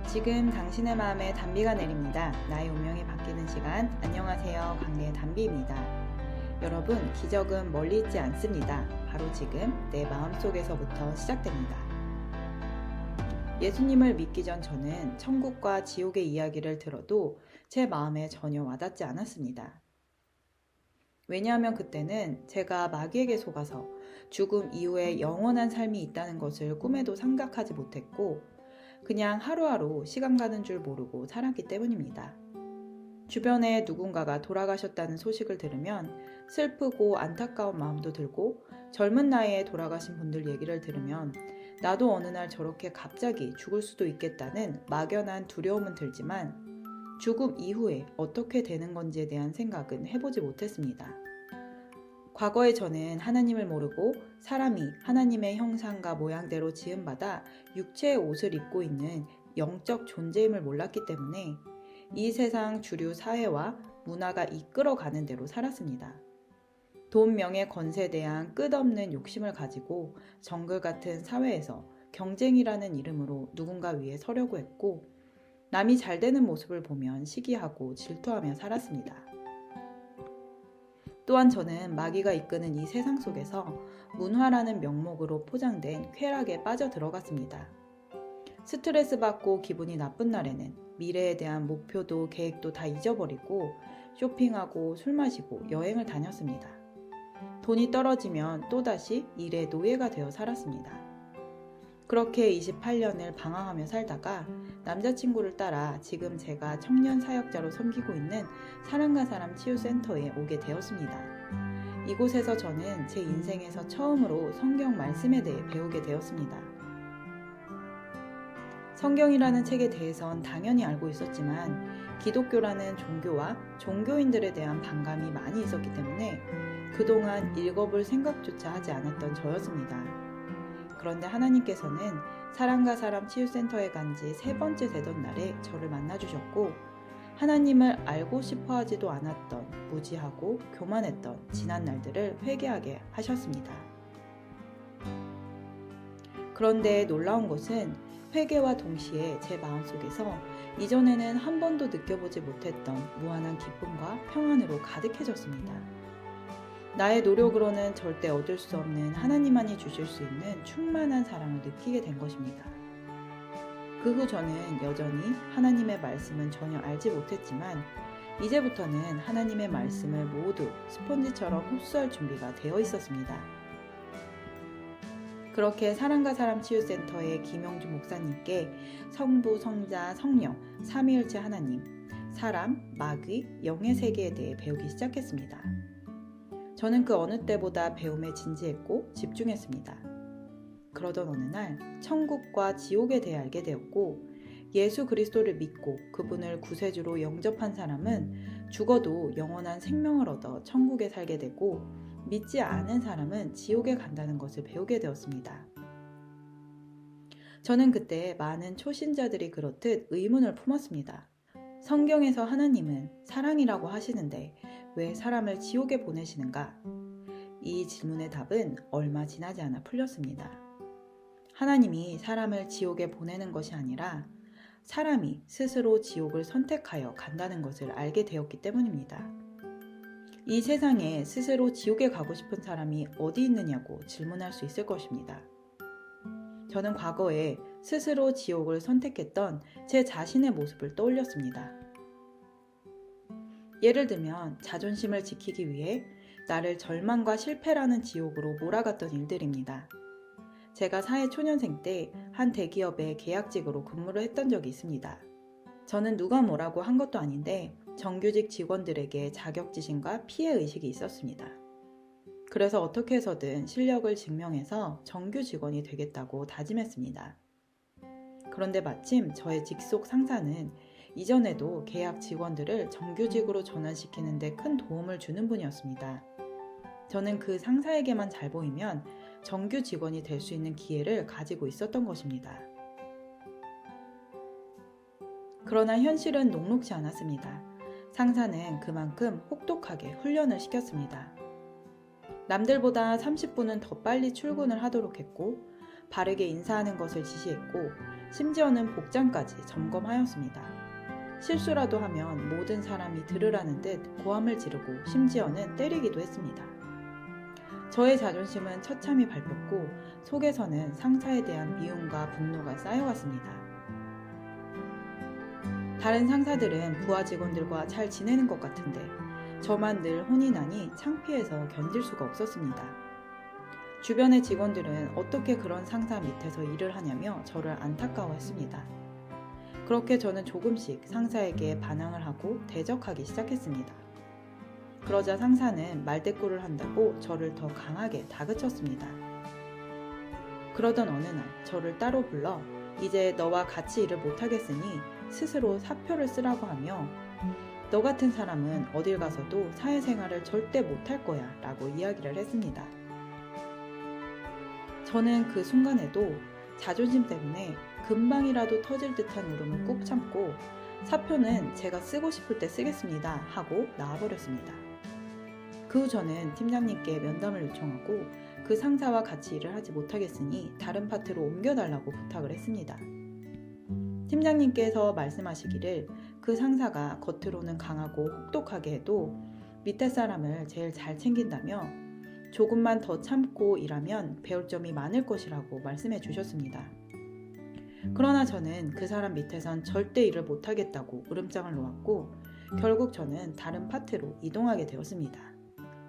지금 당신의 마음에 단비가 내립니다. 나의 운명이 바뀌는 시간. 안녕하세요. 강의 단비입니다. 여러분, 기적은 멀리 있지 않습니다. 바로 지금 내 마음속에서부터 시작됩니다. 예수님을 믿기 전 저는 천국과 지옥의 이야기를 들어도 제 마음에 전혀 와닿지 않았습니다. 왜냐하면 그때는 제가 마귀에게 속아서 죽음 이후에 영원한 삶이 있다는 것을 꿈에도 생각하지 못했고 그냥 하루하루 시간 가는 줄 모르고 살았기 때문입니다. 주변에 누군가가 돌아가셨다는 소식을 들으면 슬프고 안타까운 마음도 들고 젊은 나이에 돌아가신 분들 얘기를 들으면 나도 어느 날 저렇게 갑자기 죽을 수도 있겠다는 막연한 두려움은 들지만 죽음 이후에 어떻게 되는 건지에 대한 생각은 해보지 못했습니다. 과거에 저는 하나님을 모르고 사람이 하나님의 형상과 모양대로 지음받아 육체의 옷을 입고 있는 영적 존재임을 몰랐기 때문에 이 세상 주류 사회와 문화가 이끌어가는 대로 살았습니다. 돈, 명예, 권세에 대한 끝없는 욕심을 가지고 정글 같은 사회에서 경쟁이라는 이름으로 누군가 위에 서려고 했고 남이 잘 되는 모습을 보면 시기하고 질투하며 살았습니다. 또한 저는 마귀가 이끄는 이 세상 속에서 문화라는 명목으로 포장된 쾌락에 빠져 들어갔습니다. 스트레스 받고 기분이 나쁜 날에는 미래에 대한 목표도 계획도 다 잊어버리고 쇼핑하고 술 마시고 여행을 다녔습니다. 돈이 떨어지면 또다시 일의 노예가 되어 살았습니다. 그렇게 28년을 방황하며 살다가 남자친구를 따라 지금 제가 청년 사역자로 섬기고 있는 사랑과 사람 치유센터에 오게 되었습니다. 이곳에서 저는 제 인생에서 처음으로 성경 말씀에 대해 배우게 되었습니다. 성경이라는 책에 대해선 당연히 알고 있었지만 기독교라는 종교와 종교인들에 대한 반감이 많이 있었기 때문에 그동안 읽어볼 생각조차 하지 않았던 저였습니다. 그런데 하나님께서는 사랑과 사람 치유센터에 간 지 3번째 되던 날에 저를 만나주셨고 하나님을 알고 싶어 하지도 않았던 무지하고 교만했던 지난 날들을 회개하게 하셨습니다. 그런데 놀라운 것은 회개와 동시에 제 마음속에서 이전에는 한 번도 느껴보지 못했던 무한한 기쁨과 평안으로 가득해졌습니다. 나의 노력으로는 절대 얻을 수 없는 하나님만이 주실 수 있는 충만한 사랑을 느끼게 된 것입니다. 그 후 저는 여전히 하나님의 말씀은 전혀 알지 못했지만 이제부터는 하나님의 말씀을 모두 스펀지처럼 흡수할 준비가 되어 있었습니다. 그렇게 사랑과 사람 치유센터의 김영주 목사님께 성부, 성자, 성령, 삼위일체 하나님, 사람, 마귀, 영의 세계에 대해 배우기 시작했습니다. 저는 그 어느 때보다 배움에 진지했고 집중했습니다. 그러던 어느 날 천국과 지옥에 대해 알게 되었고 예수 그리스도를 믿고 그분을 구세주로 영접한 사람은 죽어도 영원한 생명을 얻어 천국에 살게 되고 믿지 않은 사람은 지옥에 간다는 것을 배우게 되었습니다. 저는 그때 많은 초신자들이 그렇듯 의문을 품었습니다. 성경에서 하나님은 사랑이라고 하시는데 왜 사람을 지옥에 보내시는가? 이 질문의 답은 얼마 지나지 않아 풀렸습니다. 하나님이 사람을 지옥에 보내는 것이 아니라 사람이 스스로 지옥을 선택하여 간다는 것을 알게 되었기 때문입니다. 이 세상에 스스로 지옥에 가고 싶은 사람이 어디 있느냐고 질문할 수 있을 것입니다. 저는 과거에 스스로 지옥을 선택했던 제 자신의 모습을 떠올렸습니다. 예를 들면 자존심을 지키기 위해 나를 절망과 실패라는 지옥으로 몰아갔던 일들입니다. 제가 사회초년생 때 한 대기업의 계약직으로 근무를 했던 적이 있습니다. 저는 누가 뭐라고 한 것도 아닌데 정규직 직원들에게 자격지심과 피해의식이 있었습니다. 그래서 어떻게 해서든 실력을 증명해서 정규 직원이 되겠다고 다짐했습니다. 그런데 마침 저의 직속 상사는 이전에도 계약 직원들을 정규직으로 전환시키는 데 큰 도움을 주는 분이었습니다. 저는 그 상사에게만 잘 보이면 정규 직원이 될 수 있는 기회를 가지고 있었던 것입니다. 그러나 현실은 녹록지 않았습니다. 상사는 그만큼 혹독하게 훈련을 시켰습니다. 남들보다 30분은 더 빨리 출근을 하도록 했고 바르게 인사하는 것을 지시했고 심지어는 복장까지 점검하였습니다. 실수라도 하면 모든 사람이 들으라는 듯 고함을 지르고 심지어는 때리기도 했습니다. 저의 자존심은 처참히 밟혔고 속에서는 상사에 대한 미움과 분노가 쌓여갔습니다. 다른 상사들은 부하 직원들과 잘 지내는 것 같은데 저만 늘 혼이 나니 창피해서 견딜 수가 없었습니다. 주변의 직원들은 어떻게 그런 상사 밑에서 일을 하냐며 저를 안타까워했습니다. 그렇게 저는 조금씩 상사에게 반항을 하고 대적하기 시작했습니다. 그러자 상사는 말대꾸를 한다고 저를 더 강하게 다그쳤습니다. 그러던 어느 날 저를 따로 불러 이제 너와 같이 일을 못하겠으니 스스로 사표를 쓰라고 하며 너 같은 사람은 어딜 가서도 사회생활을 절대 못할 거야 라고 이야기를 했습니다. 저는 그 순간에도 자존심 때문에 금방이라도 터질 듯한 울음을 꾹 참고 사표는 제가 쓰고 싶을 때 쓰겠습니다 하고 나와버렸습니다. 그 후 저는 팀장님께 면담을 요청하고 그 상사와 같이 일을 하지 못하겠으니 다른 파트로 옮겨달라고 부탁을 했습니다. 팀장님께서 말씀하시기를 그 상사가 겉으로는 강하고 혹독하게 해도 밑에 사람을 제일 잘 챙긴다며 조금만 더 참고 일하면 배울 점이 많을 것이라고 말씀해 주셨습니다. 그러나 저는 그 사람 밑에선 절대 일을 못하겠다고 으름장을 놓았고 결국 저는 다른 파트로 이동하게 되었습니다.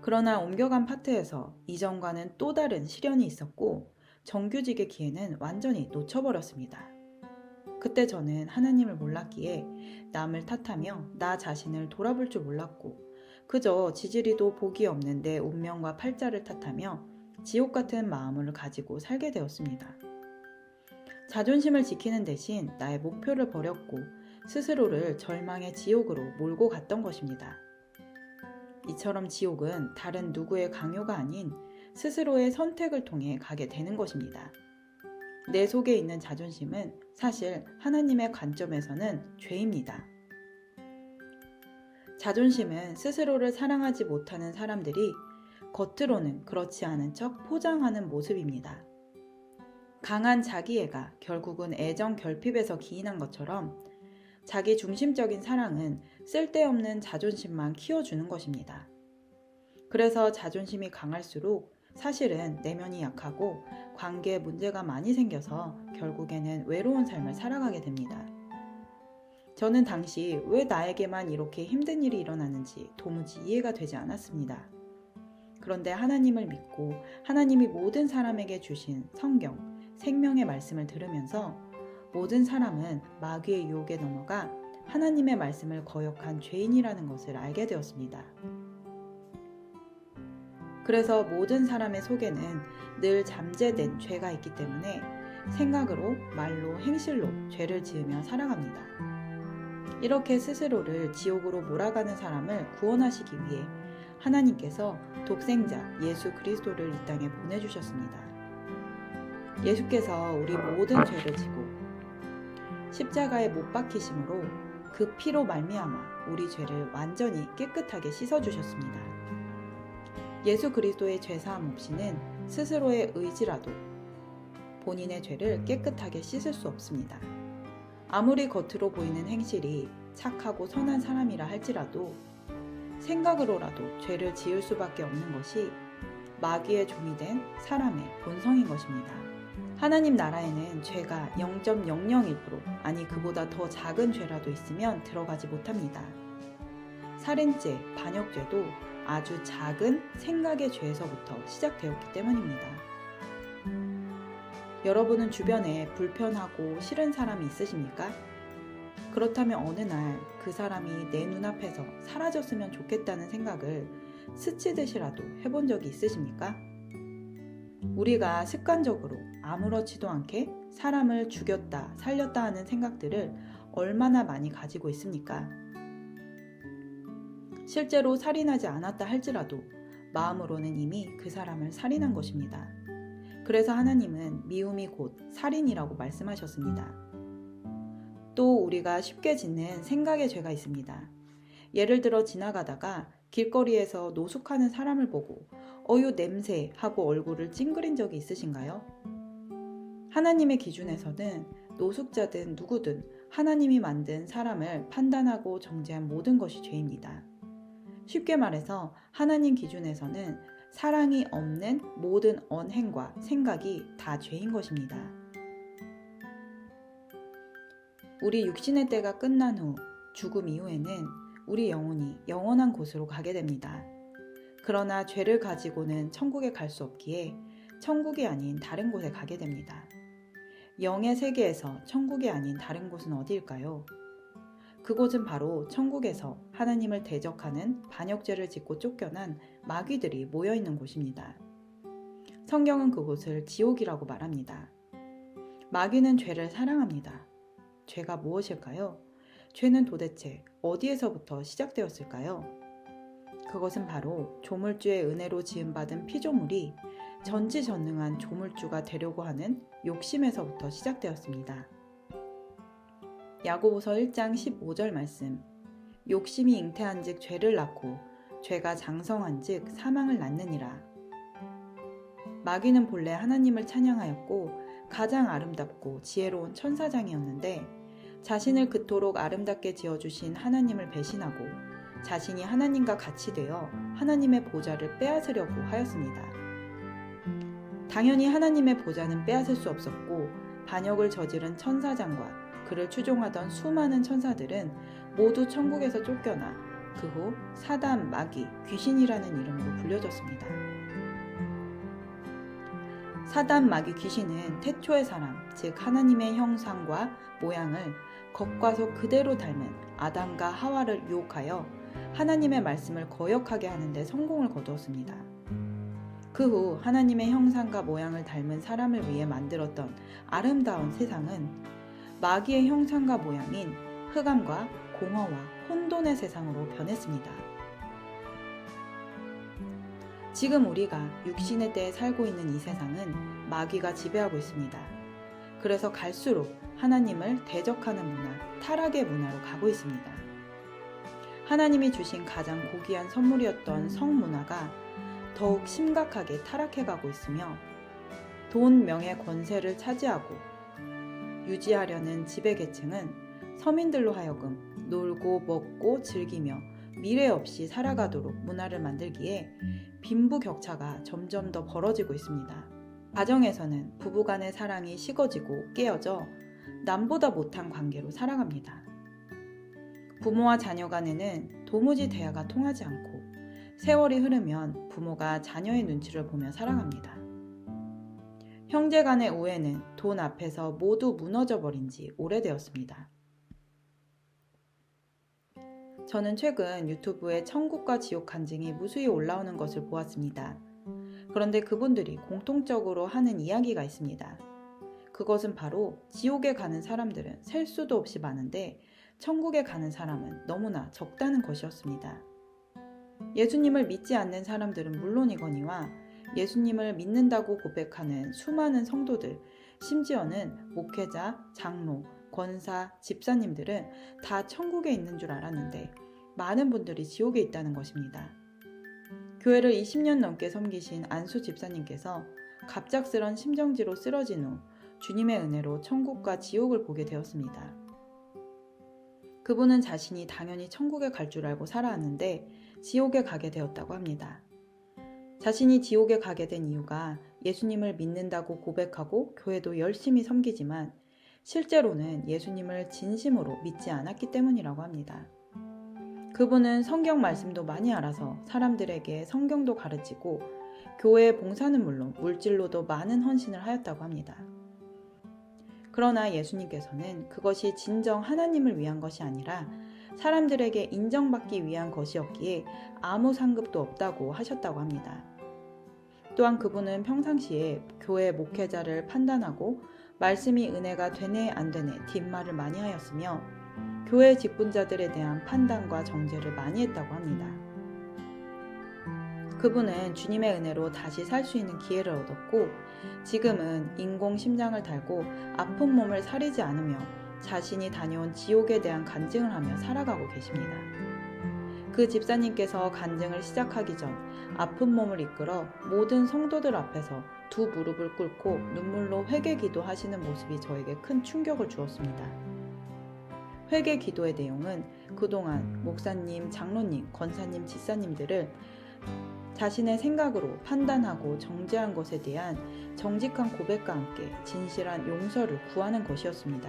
그러나 옮겨간 파트에서 이전과는 또 다른 시련이 있었고 정규직의 기회는 완전히 놓쳐버렸습니다. 그때 저는 하나님을 몰랐기에 남을 탓하며 나 자신을 돌아볼 줄 몰랐고 그저 지지리도 복이 없는 내 운명과 팔자를 탓하며 지옥 같은 마음을 가지고 살게 되었습니다. 자존심을 지키는 대신 나의 목표를 버렸고 스스로를 절망의 지옥으로 몰고 갔던 것입니다. 이처럼 지옥은 다른 누구의 강요가 아닌 스스로의 선택을 통해 가게 되는 것입니다. 내 속에 있는 자존심은 사실 하나님의 관점에서는 죄입니다. 자존심은 스스로를 사랑하지 못하는 사람들이 겉으로는 그렇지 않은 척 포장하는 모습입니다. 강한 자기애가 결국은 애정 결핍에서 기인한 것처럼 자기 중심적인 사랑은 쓸데없는 자존심만 키워주는 것입니다. 그래서 자존심이 강할수록 사실은 내면이 약하고 관계에 문제가 많이 생겨서 결국에는 외로운 삶을 살아가게 됩니다. 저는 당시 왜 나에게만 이렇게 힘든 일이 일어나는지 도무지 이해가 되지 않았습니다. 그런데 하나님을 믿고 하나님이 모든 사람에게 주신 성경, 생명의 말씀을 들으면서 모든 사람은 마귀의 유혹에 넘어가 하나님의 말씀을 거역한 죄인이라는 것을 알게 되었습니다. 그래서 모든 사람의 속에는 늘 잠재된 죄가 있기 때문에 생각으로, 말로, 행실로 죄를 지으며 살아갑니다. 이렇게 스스로를 지옥으로 몰아가는 사람을 구원하시기 위해 하나님께서 독생자 예수 그리스도를 이 땅에 보내주셨습니다. 예수께서 우리 모든 죄를 지고 십자가에 못 박히심으로 그 피로 말미암아 우리 죄를 완전히 깨끗하게 씻어주셨습니다. 예수 그리스도의 죄사함 없이는 스스로의 의지라도 본인의 죄를 깨끗하게 씻을 수 없습니다. 아무리 겉으로 보이는 행실이 착하고 선한 사람이라 할지라도 생각으로라도 죄를 지을 수밖에 없는 것이 마귀의 종이 된 사람의 본성인 것입니다. 하나님 나라에는 죄가 0.001% 아니 그보다 더 작은 죄라도 있으면 들어가지 못합니다. 살인죄, 반역죄도 아주 작은 생각의 죄에서부터 시작되었기 때문입니다. 여러분은 주변에 불편하고 싫은 사람이 있으십니까? 그렇다면 어느 날 그 사람이 내 눈앞에서 사라졌으면 좋겠다는 생각을 스치듯이라도 해본 적이 있으십니까? 우리가 습관적으로 아무렇지도 않게 사람을 죽였다, 살렸다 하는 생각들을 얼마나 많이 가지고 있습니까? 실제로 살인하지 않았다 할지라도 마음으로는 이미 그 사람을 살인한 것입니다. 그래서 하나님은 미움이 곧 살인이라고 말씀하셨습니다. 또 우리가 쉽게 짓는 생각의 죄가 있습니다. 예를 들어 지나가다가 길거리에서 노숙하는 사람을 보고 어유 냄새 하고 얼굴을 찡그린 적이 있으신가요? 하나님의 기준에서는 노숙자든 누구든 하나님이 만든 사람을 판단하고 정죄한 모든 것이 죄입니다. 쉽게 말해서 하나님 기준에서는 사랑이 없는 모든 언행과 생각이 다 죄인 것입니다. 우리 육신의 때가 끝난 후 죽음 이후에는 우리 영혼이 영원한 곳으로 가게 됩니다. 그러나 죄를 가지고는 천국에 갈 수 없기에 천국이 아닌 다른 곳에 가게 됩니다. 영의 세계에서 천국이 아닌 다른 곳은 어디일까요? 그곳은 바로 천국에서 하나님을 대적하는 반역죄를 짓고 쫓겨난 마귀들이 모여있는 곳입니다. 성경은 그곳을 지옥이라고 말합니다. 마귀는 죄를 사랑합니다. 죄가 무엇일까요? 죄는 도대체 어디에서부터 시작되었을까요? 그것은 바로 조물주의 은혜로 지음받은 피조물이 전지전능한 조물주가 되려고 하는 욕심에서부터 시작되었습니다. 야고보서 1장 15절 말씀. 욕심이 잉태한즉 죄를 낳고 죄가 장성한즉 사망을 낳느니라. 마귀는 본래 하나님을 찬양하였고 가장 아름답고 지혜로운 천사장이었는데 자신을 그토록 아름답게 지어주신 하나님을 배신하고 자신이 하나님과 같이 되어 하나님의 보좌를 빼앗으려고 하였습니다. 당연히 하나님의 보좌는 빼앗을 수 없었고 반역을 저지른 천사장과 그를 추종하던 수많은 천사들은 모두 천국에서 쫓겨나 그 후 사단, 마귀, 귀신이라는 이름으로 불려졌습니다. 사단, 마귀, 귀신은 태초의 사람, 즉 하나님의 형상과 모양을 겉과 속 그대로 닮은 아담과 하와를 유혹하여 하나님의 말씀을 거역하게 하는 데 성공을 거두었습니다. 그 후 하나님의 형상과 모양을 닮은 사람을 위해 만들었던 아름다운 세상은 마귀의 형상과 모양인 흑암과 공허와 혼돈의 세상으로 변했습니다. 지금 우리가 육신의 때에 살고 있는 이 세상은 마귀가 지배하고 있습니다. 그래서 갈수록 하나님을 대적하는 문화, 타락의 문화로 가고 있습니다. 하나님이 주신 가장 고귀한 선물이었던 성문화가 더욱 심각하게 타락해가고 있으며 돈, 명예, 권세를 차지하고 유지하려는 지배계층은 서민들로 하여금 놀고 먹고 즐기며 미래 없이 살아가도록 문화를 만들기에 빈부격차가 점점 더 벌어지고 있습니다. 가정에서는 부부간의 사랑이 식어지고 깨어져 남보다 못한 관계로 살아갑니다. 부모와 자녀 간에는 도무지 대화가 통하지 않고 세월이 흐르면 부모가 자녀의 눈치를 보며 살아갑니다. 형제 간의 우애는 돈 앞에서 모두 무너져 버린 지 오래되었습니다. 저는 최근 유튜브에 천국과 지옥 간증이 무수히 올라오는 것을 보았습니다. 그런데 그분들이 공통적으로 하는 이야기가 있습니다. 그것은 바로 지옥에 가는 사람들은 셀 수도 없이 많은데 천국에 가는 사람은 너무나 적다는 것이었습니다. 예수님을 믿지 않는 사람들은 물론이거니와 예수님을 믿는다고 고백하는 수많은 성도들, 심지어는 목회자, 장로, 권사, 집사님들은 다 천국에 있는 줄 알았는데 많은 분들이 지옥에 있다는 것입니다. 교회를 20년 넘게 섬기신 안수 집사님께서 갑작스런 심정지로 쓰러진 후 주님의 은혜로 천국과 지옥을 보게 되었습니다. 그분은 자신이 당연히 천국에 갈 줄 알고 살아왔는데 지옥에 가게 되었다고 합니다. 자신이 지옥에 가게 된 이유가 예수님을 믿는다고 고백하고 교회도 열심히 섬기지만 실제로는 예수님을 진심으로 믿지 않았기 때문이라고 합니다. 그분은 성경 말씀도 많이 알아서 사람들에게 성경도 가르치고 교회의 봉사는 물론 물질로도 많은 헌신을 하였다고 합니다. 그러나 예수님께서는 그것이 진정 하나님을 위한 것이 아니라 사람들에게 인정받기 위한 것이었기에 아무 상급도 없다고 하셨다고 합니다. 또한 그분은 평상시에 교회 목회자를 판단하고 말씀이 은혜가 되네 안 되네 뒷말을 많이 하였으며 교회 직분자들에 대한 판단과 정죄를 많이 했다고 합니다. 그분은 주님의 은혜로 다시 살 수 있는 기회를 얻었고 지금은 인공 심장을 달고 아픈 몸을 사리지 않으며 자신이 다녀온 지옥에 대한 간증을 하며 살아가고 계십니다. 그 집사님께서 간증을 시작하기 전 아픈 몸을 이끌어 모든 성도들 앞에서 두 무릎을 꿇고 눈물로 회개 기도하시는 모습이 저에게 큰 충격을 주었습니다. 회개 기도의 내용은 그동안 목사님, 장로님, 권사님, 집사님들을 자신의 생각으로 판단하고 정죄한 것에 대한 정직한 고백과 함께 진실한 용서를 구하는 것이었습니다.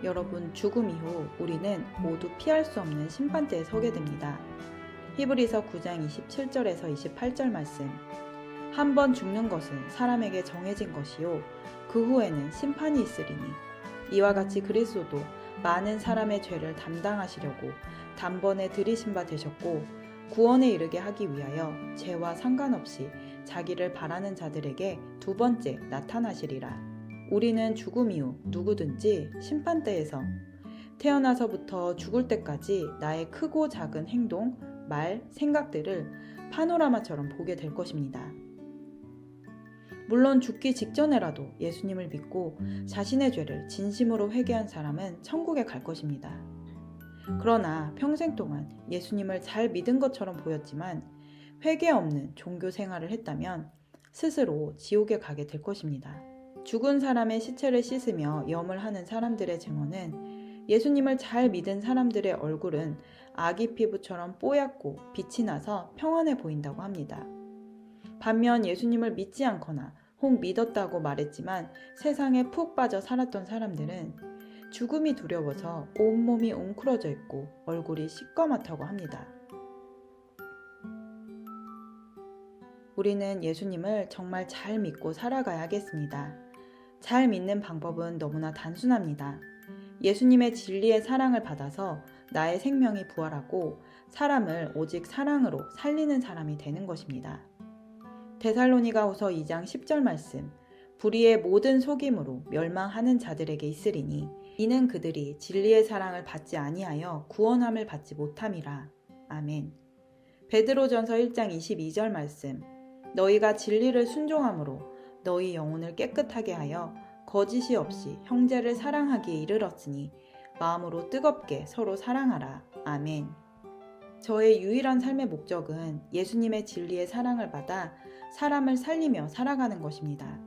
여러분, 죽음 이후 우리는 모두 피할 수 없는 심판대에 서게 됩니다. 히브리서 9장 27절에서 28절 말씀. 한 번 죽는 것은 사람에게 정해진 것이요 그 후에는 심판이 있으리니 이와 같이 그리스도도 많은 사람의 죄를 담당하시려고 단번에 들이신 바 되셨고 구원에 이르게 하기 위하여 죄와 상관없이 자기를 바라는 자들에게 두 번째 나타나시리라. 우리는 죽음 이후 누구든지 심판대에서 태어나서부터 죽을 때까지 나의 크고 작은 행동, 말, 생각들을 파노라마처럼 보게 될 것입니다. 물론 죽기 직전에라도 예수님을 믿고 자신의 죄를 진심으로 회개한 사람은 천국에 갈 것입니다. 그러나 평생 동안 예수님을 잘 믿은 것처럼 보였지만 회개 없는 종교 생활을 했다면 스스로 지옥에 가게 될 것입니다. 죽은 사람의 시체를 씻으며 염을 하는 사람들의 증언은 예수님을 잘 믿은 사람들의 얼굴은 아기 피부처럼 뽀얗고 빛이 나서 평안해 보인다고 합니다. 반면 예수님을 믿지 않거나 혹 믿었다고 말했지만 세상에 푹 빠져 살았던 사람들은 죽음이 두려워서 온몸이 웅크러져 있고 얼굴이 시꺼멓다고 합니다. 우리는 예수님을 정말 잘 믿고 살아가야겠습니다. 잘 믿는 방법은 너무나 단순합니다. 예수님의 진리의 사랑을 받아서 나의 생명이 부활하고 사람을 오직 사랑으로 살리는 사람이 되는 것입니다. 데살로니가후서 2장 10절 말씀. 불의의 모든 속임으로 멸망하는 자들에게 있으리니 이는 그들이 진리의 사랑을 받지 아니하여 구원함을 받지 못함이라. 아멘. 베드로전서 1장 22절 말씀. 너희가 진리를 순종함으로 너희 영혼을 깨끗하게 하여 거짓이 없이 형제를 사랑하기에 이르렀으니 마음으로 뜨겁게 서로 사랑하라. 아멘. 저의 유일한 삶의 목적은 예수님의 진리의 사랑을 받아 사람을 살리며 살아가는 것입니다.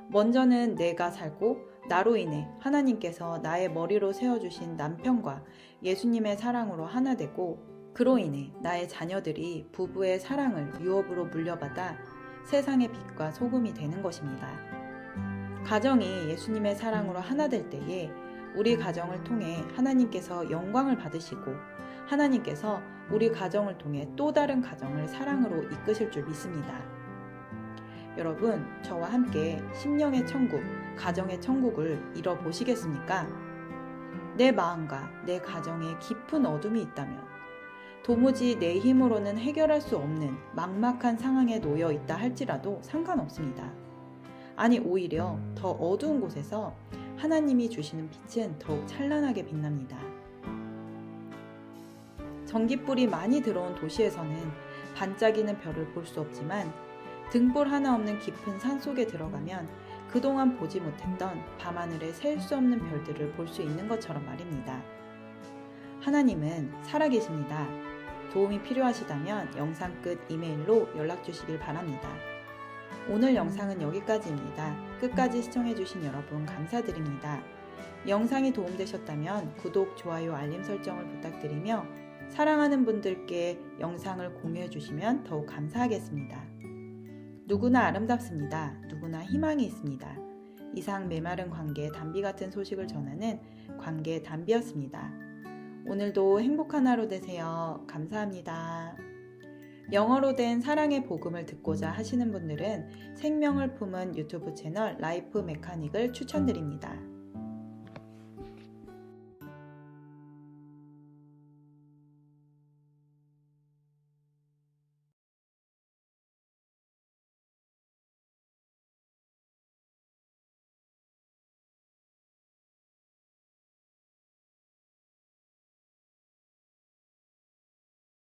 먼저는 내가 살고 나로 인해 하나님께서 나의 머리로 세워주신 남편과 예수님의 사랑으로 하나 되고 그로 인해 나의 자녀들이 부부의 사랑을 유업으로 물려받아 세상의 빛과 소금이 되는 것입니다. 가정이 예수님의 사랑으로 하나 될 때에 우리 가정을 통해 하나님께서 영광을 받으시고 하나님께서 우리 가정을 통해 또 다른 가정을 사랑으로 이끄실 줄 믿습니다. 여러분, 저와 함께 심령의 천국, 가정의 천국을 이뤄보시겠습니까? 내 마음과 내 가정에 깊은 어둠이 있다면 도무지 내 힘으로는 해결할 수 없는 막막한 상황에 놓여 있다 할지라도 상관없습니다. 아니, 오히려 더 어두운 곳에서 하나님이 주시는 빛은 더욱 찬란하게 빛납니다. 전깃불이 많이 들어온 도시에서는 반짝이는 별을 볼 수 없지만 등불 하나 없는 깊은 산속에 들어가면 그동안 보지 못했던 밤하늘에 셀 수 없는 별들을 볼 수 있는 것처럼 말입니다. 하나님은 살아계십니다. 도움이 필요하시다면 영상 끝 이메일로 연락 주시길 바랍니다. 오늘 영상은 여기까지입니다. 끝까지 시청해주신 여러분 감사드립니다. 영상이 도움되셨다면 구독, 좋아요, 알림 설정을 부탁드리며 사랑하는 분들께 영상을 공유해 주시면 더욱 감사하겠습니다. 누구나 아름답습니다. 누구나 희망이 있습니다. 이상 메마른 관계 담비 같은 소식을 전하는 관계 담비였습니다. 오늘도 행복한 하루 되세요. 감사합니다. 영어로 된 사랑의 복음을 듣고자 하시는 분들은 생명을 품은 유튜브 채널 라이프 메카닉을 추천드립니다.